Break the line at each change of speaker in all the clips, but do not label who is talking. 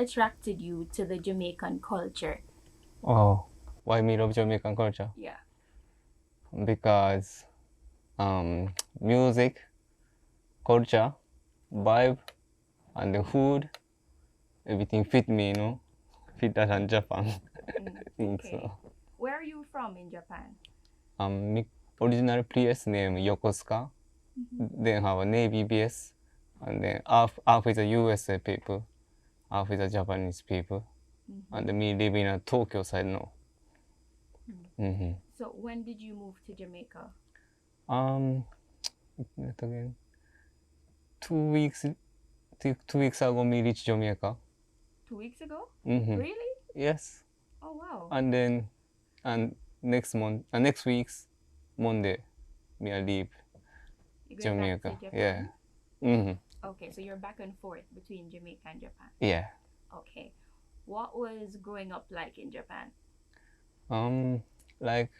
attracted you to the Jamaican culture?
Oh, why me love Jamaican culture?
Yeah.
Because music, culture, vibe, and the food, everything fit me, fit that in Japan. I think
Okay.
so.
Where are you from in Japan?
My original place name Yokosuka, then have a Navy base, and then half is a USA people, half is a Japanese people, and me live in a Tokyo side now.
So when did you move to Jamaica?
That again, 2 weeks, 2 weeks ago me reached Jamaica.
2 weeks ago?
Really? Yes.
Oh wow.
And next week's Monday, me I leave
You're going
Jamaica.
back to Japan?
Yeah.
Okay, so you're back and forth between Jamaica and Japan.
Yeah.
Okay. What was growing up like in Japan?
Like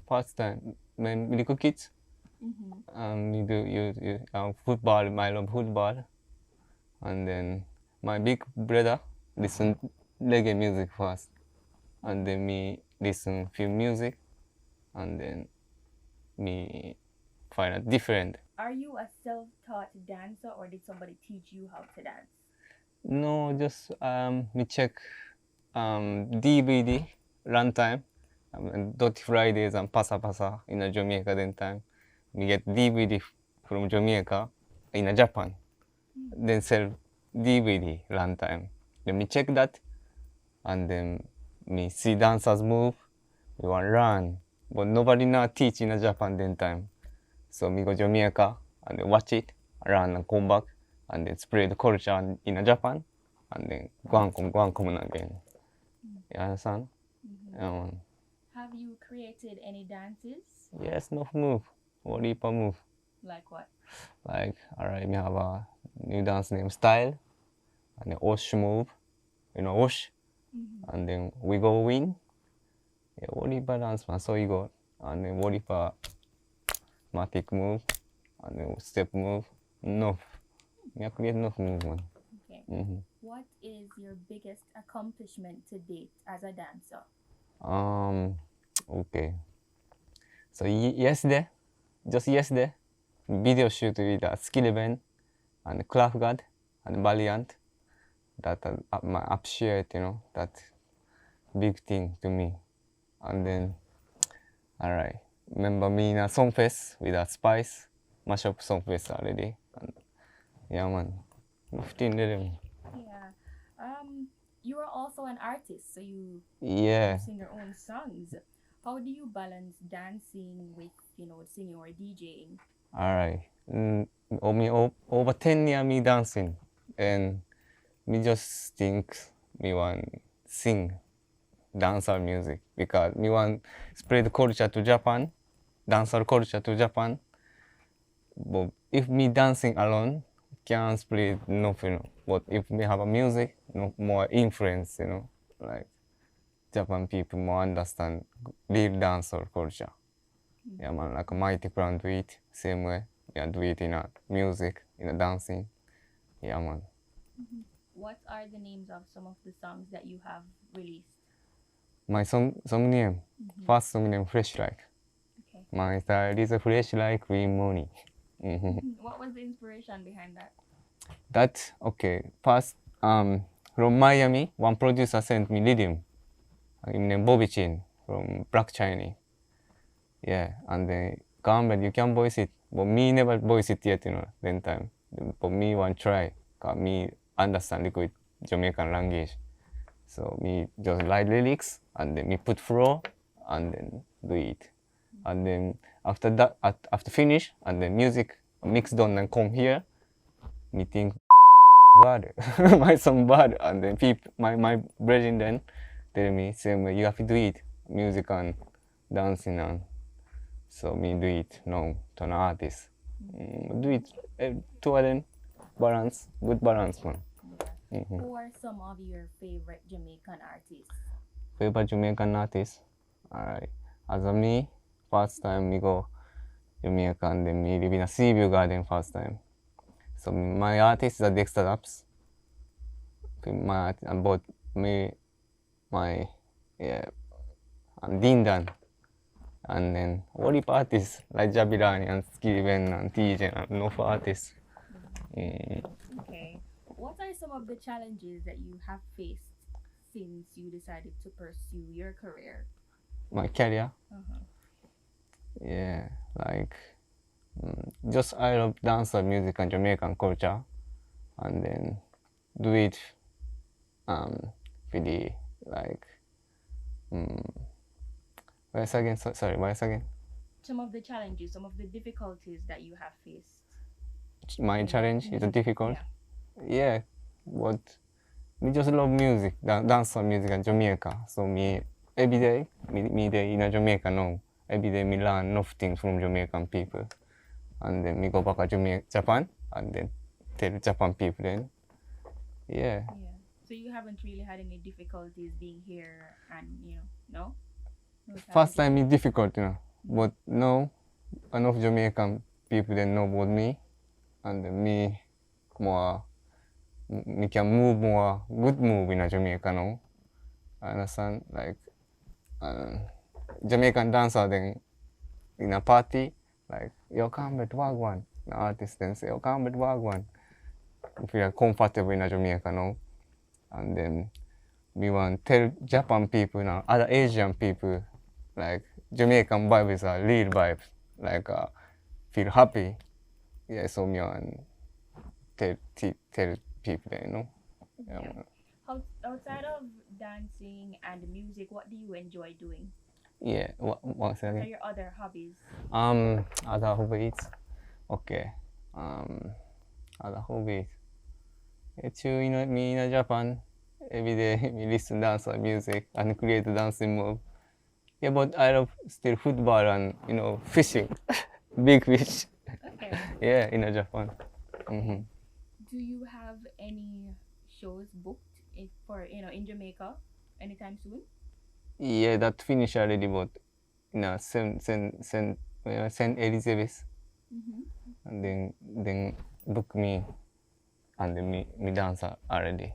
first time when little kids, you do you football. I love football, and then my big brother listen reggae music first, and then me listen film music, and then me find it different.
Are you a self-taught dancer or did somebody teach you how to dance?
No, just me check DVD runtime, and Dirty Fridays and Pasa Pasa in a Jamaica then time. Me get DVD from Jamaica in a Japan, then sell DVD runtime. Then me check that, and then me see dancers move, we want run, but nobody now teach in a Japan then time. So me go Jamaica and then watch it, run and come back, and then spread the culture in a Japan, and then go and come again. You understand?
Have you created any dances?
Yes, no move. What heap of move?
Like what?
Like, alright, me have a new dance name Style, and the Osh move, Osh, and then we go win. Yeah, what heap of dance man, so you go, and then what heap of matic move, and then step move, enough. Me create enough move man.
Okay. What is your biggest accomplishment to date as a dancer?
Okay. So yesterday, just yesterday, video shoot with a skill event and Craft Guard and Valiant that I appreciate, that big thing to me. And then, alright, remember me in a song fest with a Spice, mashup song fest already. And, yeah, man, 15 rhythm.
Yeah. You are also an artist, so you
Yeah.
sing your own songs. How do you balance dancing with, singing or DJing?
Alright. Over 10 years me dancing, and me just think me want sing dancer music because me want spread culture to Japan, dancer culture to Japan. But if me dancing alone, can't spread nothing. But if me have a music, more influence, like Japan people more understand real dancer culture. Yeah, man, like a mighty plan do it same way. Yeah, do it in a music, in a dancing. Yeah, man.
What are the names of some of the songs that you have released?
My song name, first song name Fresh Like.
Okay.
My style is a fresh like green money.
What was the inspiration behind that?
That okay. First, from Miami, one producer sent me rhythm. Him named Bobby Chin from Black Chinese. Yeah, and then Cornbread, you can voice it, but me never voice it yet, then time. But me want try, cause me understand the good Jamaican language. So me just write lyrics and then me put flow and then do it. And then after that, after finish and then music mix done and come here, me think bad, my song bad, and then people, my brethren then tell me same way you have to do it, music and dancing and so me do it now to an artist. Do it two of them balance, good balance man.
Who are some of your favorite Jamaican artists?
Favorite Jamaican artist? Alright. As a me, first time me go Jamaica and then me live in a Sea View Garden first time. So my artist is a Dexter Raps. my about me my yeah and Dindan and then Wari artists like Jabirani and Skiven and TJ and no artists. Mm,
Okay. What are some of the challenges that you have faced since you decided to pursue your career?
my career,
Uh-huh.
yeah, like just I love dance and music and Jamaican culture, and then do it for the like once again sorry once again
Some of the challenges, some of the difficulties that you have faced
my
in
challenge is difficult.
yeah.
Yeah, but me just love music, dance and music in Jamaica. So me every day, me day in Jamaica now. Every day me learn enough things from Jamaican people, and then me go back to Japan, and then tell Japan people then. Yeah.
Yeah. So you haven't really had any difficulties being here and no? No
First
challenges?
time is difficult, but now enough Jamaican people then know about me, and then me more me can move more good move in Jamaica now. I understand like uh, Jamaican dancer then in a party, like, yo, Cornbread, wagwan. The artist then say, yo, Cornbread, wagwan. If you are comfortable in Jamaica now, and then we want tell Japan people, other Asian people, like, Jamaican vibe is a real vibe, like, feel happy. Yeah, so me want tell people, Yeah,
Yeah. Outside of dancing and music, what do you enjoy doing?
yeah. What
What are
again?
your other hobbies?
Other hobbies. Okay. Um, other hobbies. Actually, me in Japan, every day we listen dance music and create dancing move. Yeah, but I love still football and fishing, big fish.
Okay.
Yeah, in Japan.
Okay. Do you have any shows booked for in Jamaica anytime soon?
Yeah, that finish already, but Saint Elizabeth,
Mm-hmm.
and then book me and then me dance already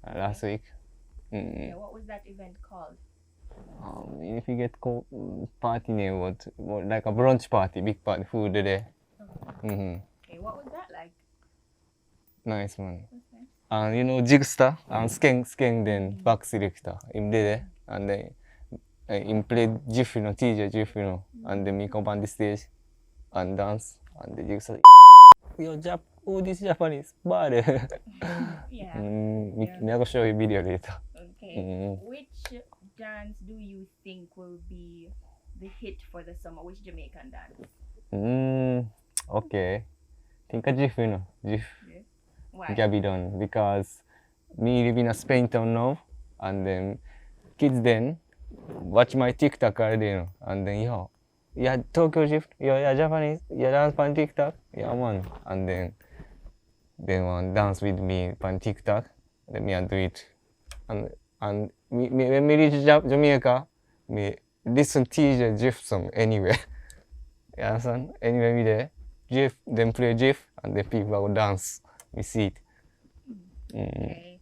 Okay.
last week.
Okay.
Mm.
What was that event called?
If you get party name, what like a brunch party, big party, food there.
Okay.
Mm-hmm.
Okay. What was that like?
Nice man.
That's nice.
And Jigster and Skeng then back selector. Him there and then him played Jiff, TJ Jiff, and then me come on the stage and dance and the Jigster. Yo, oh, this Japanese, bad.
Yeah. Yeah.
Me I go show you video later.
Okay.
Mm.
Which dance do you think will be the hit for the summer? Which Jamaican dance?
Okay. Think of Jiff, Jiff.
Yeah. Why?
Gabby done because me live in a Spain town now, and then kids then watch my TikTok already, and then yeah, Tokyo shift, yeah, Japanese, yeah, dance on TikTok, yeah, man, and then they want dance with me on TikTok, then me and do it, and when me reach Jamaica, me listen TJ Jeff song anywhere, you understand? Anywhere me there, Jeff, then play Jeff, and the people will dance, we see it.
Okay.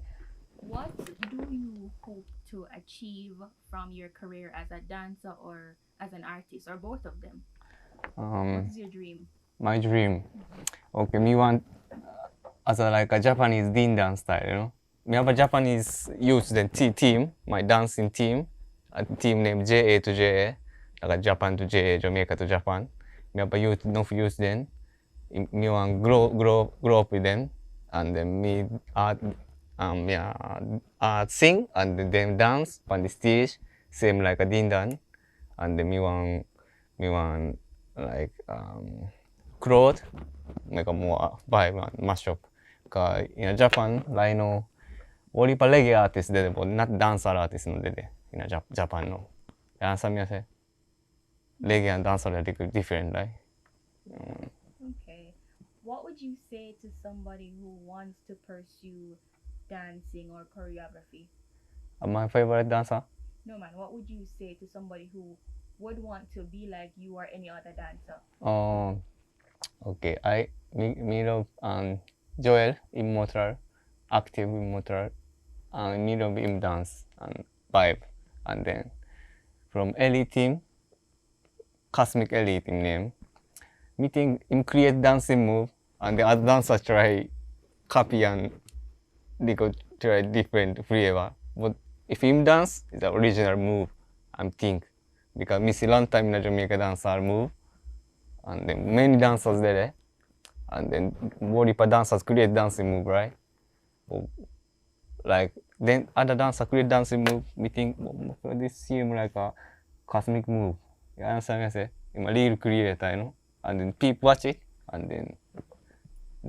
What do you hope to achieve from your career as a dancer or as an artist or both of them? What is your dream?
My dream. Okay, me want as like a Japanese din dance style, Me have a Japanese youth then team, my dancing team, a team named JA to JA, like a Japan to JA, Jamaica to Japan. Me have a youth, enough youth then. Me want grow up with them, and then me yeah, sing and then dance on the stage, same like a din dan, and then me want like crowd, make a more vibe and mashup. Cause in Japan, like only pa reggae artist there, but not dancer artist no there in Japan no. You understand me I say? Reggae and dancer are different, like.
Okay. What would you say to somebody who wants to pursue dancing or choreography?
My favorite dancer.
No man, what would you say to somebody who would want to be like you or any other dancer?
Oh, okay. Me love Joel Immortal, active Immortal. middle beam dance and vibe. And then from elite team, cosmic elite team name, meeting him create dancing move and the other dancers try copy and they go try different flavor. But if him dance, it's the original move, I'm think. Because me see long time in Jamaica dancer move and then many dancers there and then body per dancers create dancing move, right? But like then other dancer create dancing move, we think this seem like a cosmic move. You understand what I say? I'm a real creator, you know? And then people watch it and then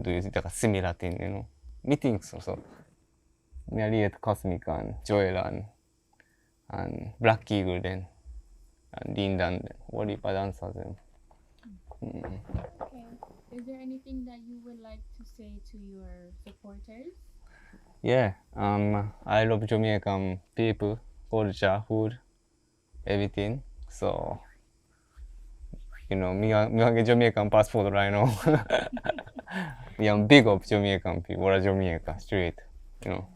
do it like a similar thing, you know? Me think so. Me relate Cosmic and Joel and Black Eagle then and Dean Dan what if I dancers them.
Okay. Is there anything that you would like to say to your supporters?
Yeah, I love Jamaican people, culture, food, everything. So you know, me I get Jamaican passport right now. Me I'm big up Jamaican people, or Jamaica straight, you know.